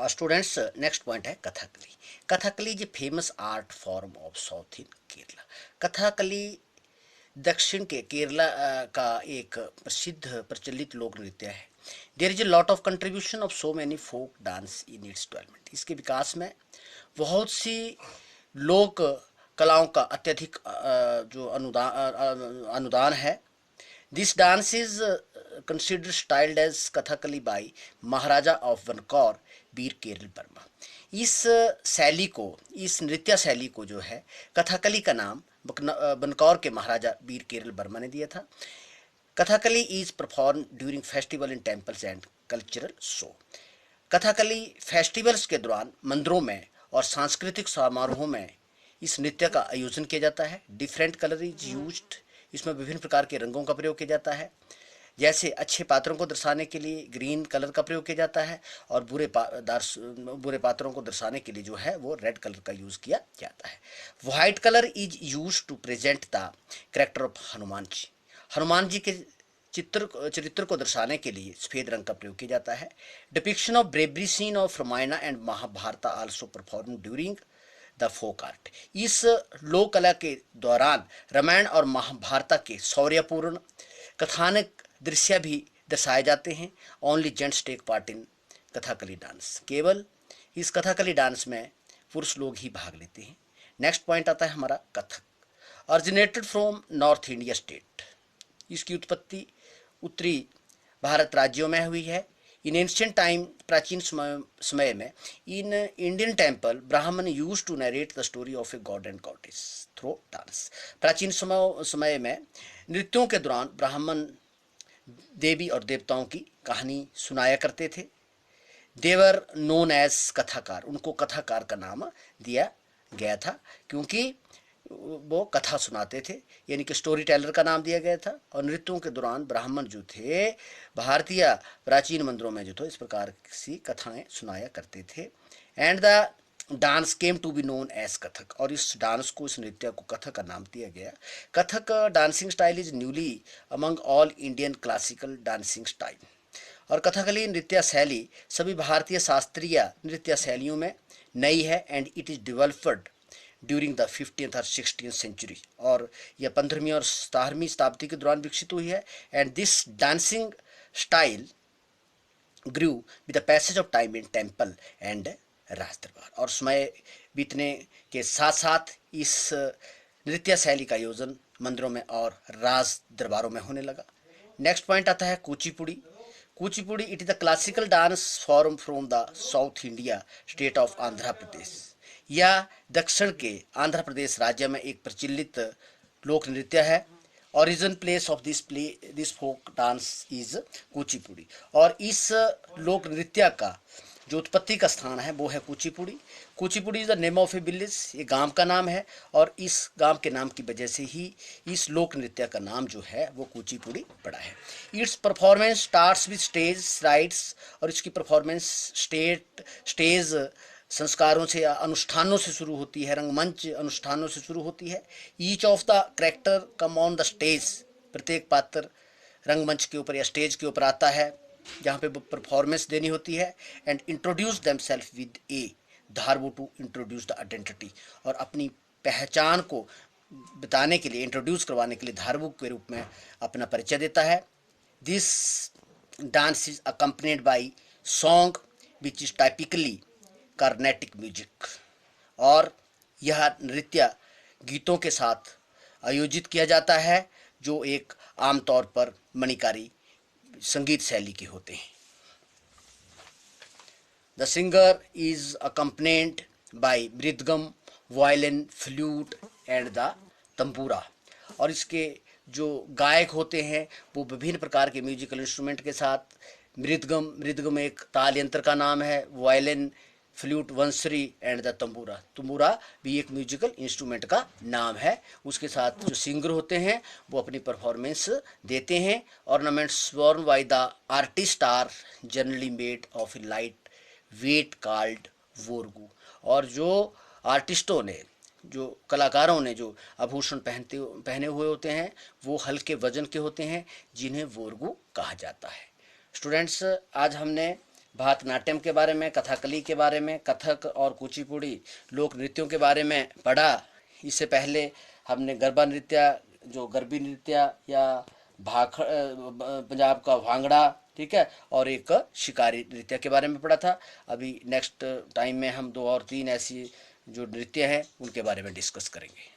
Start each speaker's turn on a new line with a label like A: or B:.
A: Students, next point है Kathakali. Kathakali is a famous art form of south इन केरला। कथकली दक्षिण के केरला का एक प्रसिद्ध प्रचलित लोक नृत्य है। There is a lot of contribution of so many folk dance in its development. इसके विकास में बहुत सी लोक कलाओं का अत्यधिक जो अनुदान है। This dance is considered styled as Kathakali by Maharaja of वनकौर वीर केरल वर्मा। इस शैली को, इस नृत्य शैली को जो है कथकली का नाम बनकौर के महाराजा वीर केरल वर्मा ने दिया था। Kathakali is perform during festival in temples and cultural show. Kathakali festivals के दौरान मंदिरों में और सांस्कृतिक समारोहों में इस नृत्य का आयोजन किया जाता है। Different colour is used. इसमें विभिन्न प्रकार के रंगों का प्रयोग किया जाता है। जैसे अच्छे पात्रों को दर्शाने के लिए ग्रीन कलर का प्रयोग किया जाता है और बुरे पात्रों को दर्शाने के लिए जो है वो रेड कलर का यूज़ किया जाता है। White colour is use to present the character of Hanuman ji. Hanuman ji के चरित्र को दर्शाने के लिए सफ़ेद रंग का प्रयोग किया जाता है। Depiction of bravery scene of Ramayana and Mahabharata also perform during the folk art. इस लोक कला के दौरान रामायण और महाभारत के शौर्यपूर्ण कथानक दृश्य भी दर्शाए जाते हैं। Only gents take part in Kathakali dance. केवल इस कथकली डांस में पुरुष लोग ही भाग लेते हैं। नेक्स्ट पॉइंट आता है हमारा Kathak. Originated from north India state. इसकी उत्पत्ति उत्तरी भारत राज्यों में हुई है। इन एंशिएंट टाइम, प्राचीन समय में, in Indian temple Brahmin use to narrate the story of a god and goddess through dance. प्राचीन समय में नृत्यों के दौरान ब्राह्मण देवी और देवताओं की कहानी सुनाया करते थे। देवर नोन एज कथाकार। उनको कथाकार का नाम दिया गया था क्योंकि वो कथा सुनाते थे, यानी कि स्टोरी टेलर का नाम दिया गया था। और नृत्यों के दौरान ब्राह्मण जो थे भारतीय प्राचीन मंदिरों में जो थे इस प्रकार सी कथाएं सुनाया करते थे। And the dance came to be known as Kathak. और इस डांस को, इस नृत्य को कथक का नाम दिया गया। Kathak dancing style is newly among all Indian classical dancing style. और कथकली नृत्य शैली सभी भारतीय शास्त्रीय नृत्य शैलियों में नई है। And it is developed during the 15th और 16th सेंचुरी। और यह 15वीं और 17वीं शताब्दी के दौरान विकसित हुई है। And this dancing style grew with the passage of time in temple and raj darbar. और समय बीतने के साथ साथ इस नृत्य शैली का आयोजन मंदिरों में और राज दरबारों में होने लगा। नेक्स्ट पॉइंट आता है Kuchipudi. Kuchipudi it is the classical dance form from the south India state of Andhra Pradesh. यह दक्षिण के आंध्र प्रदेश राज्य में एक प्रचलित लोक नृत्य है। Origin place of this folk dance is Kuchipudi. और इस लोक नृत्य का जो उत्पत्ति का स्थान है वो है Kuchipudi. Kuchipudi is the name of A village. ये गांव का नाम है और इस गांव के नाम की वजह से ही इस लोक नृत्य का नाम जो है वो कुचिपुड़ी पड़ा है। It's performance starts with stage rights. और इसकी परफॉर्मेंस स्टेज संस्कारों से या अनुष्ठानों से शुरू होती है, रंगमंच अनुष्ठानों से शुरू होती है। Each of the character come on the stage. प्रत्येक पात्र रंगमंच के ऊपर या स्टेज के ऊपर आता है जहाँ पे परफॉर्मेंस देनी होती है। And introduce themselves with a daruvu to introduce the identity. और अपनी पहचान को बताने के लिए, इंट्रोड्यूस करवाने के लिए धारवो के रूप में अपना परिचय देता है। This dance is accompanied by song which is typically Carnatic music. और यह नृत्य गीतों के साथ आयोजित किया जाता है जो एक आमतौर पर मणिकारी संगीत शैली के होते हैं। The singer is accompanied by mridangam, violin, flute and the tambura. और इसके जो गायक होते हैं वो विभिन्न प्रकार के म्यूजिकल इंस्ट्रूमेंट के साथ, मृदगम एक ताल यंत्र का नाम है, violin, flute, Vanshree and the तंबूरा। तंबूरा भी एक म्यूजिकल इंस्ट्रूमेंट का नाम है। उसके साथ जो सिंगर होते हैं वो अपनी परफॉर्मेंस देते हैं। Ornaments worn by the artist are generally made of a light weight called boorugu. और जो आर्टिस्टों ने, जो कलाकारों ने जो आभूषण पहने हुए होते हैं वो हल्के वजन के होते हैं जिन्हें वोरगू कहा जाता है। स्टूडेंट्स, आज हमने भारतनाट्यम के बारे में, कथकली के बारे में, कथक और कुचिपुड़ी लोक नृत्यों के बारे में पढ़ा। इससे पहले हमने गरबा नृत्य, जो गरबी नृत्य या पंजाब का भांगड़ा, ठीक है, और एक शिकारी नृत्य के बारे में पढ़ा था। अभी नेक्स्ट टाइम में हम दो और तीन ऐसी जो नृत्य हैं उनके बारे में डिस्कस करेंगे।